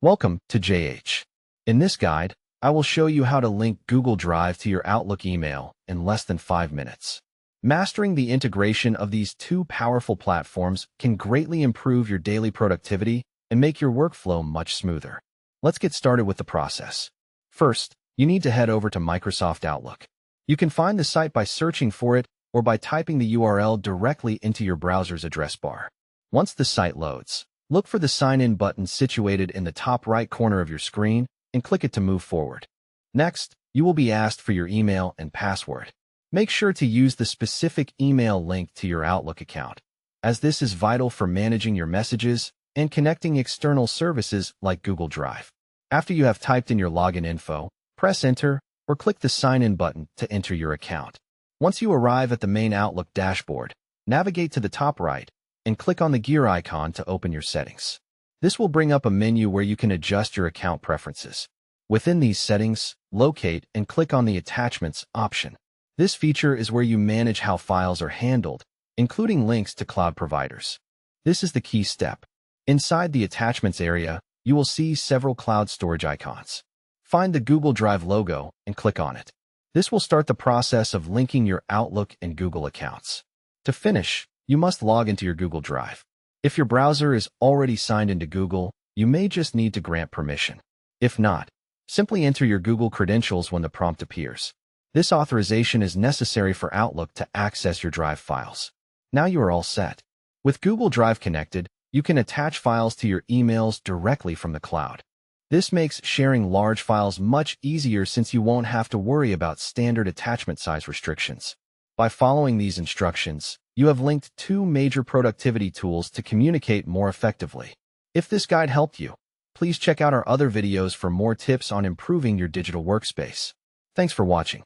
Welcome to JH. In this guide, I will show you how to link Google Drive to your Outlook email in less than 5 minutes. Mastering the integration of these two powerful platforms can greatly improve your daily productivity and make your workflow much smoother. Let's get started with the process. First, you need to head over to Microsoft Outlook. You can find the site by searching for it or by typing the URL directly into your browser's address bar. Once the site loads, look for the Sign In button situated in the top right corner of your screen and click it to move forward. Next, you will be asked for your email and password. Make sure to use the specific email linked to your Outlook account, as this is vital for managing your messages and connecting external services like Google Drive. After you have typed in your login info, press Enter or click the Sign In button to enter your account. Once you arrive at the main Outlook dashboard, navigate to the top right and click on the gear icon to open your settings. This will bring up a menu where you can adjust your account preferences. Within these settings, locate and click on the Attachments option. This feature is where you manage how files are handled, including links to cloud providers. This is the key step. Inside the Attachments area, you will see several cloud storage icons. Find the Google Drive logo and click on it. This will start the process of linking your Outlook and Google accounts. To finish, you must log into your Google Drive. If your browser is already signed into Google, you may just need to grant permission. If not, simply enter your Google credentials when the prompt appears. This authorization is necessary for Outlook to access your Drive files. Now you are all set. With Google Drive connected, you can attach files to your emails directly from the cloud. This makes sharing large files much easier since you won't have to worry about standard attachment size restrictions. By following these instructions, you have linked two major productivity tools to communicate more effectively. If this guide helped you, please check out our other videos for more tips on improving your digital workspace. Thanks for watching.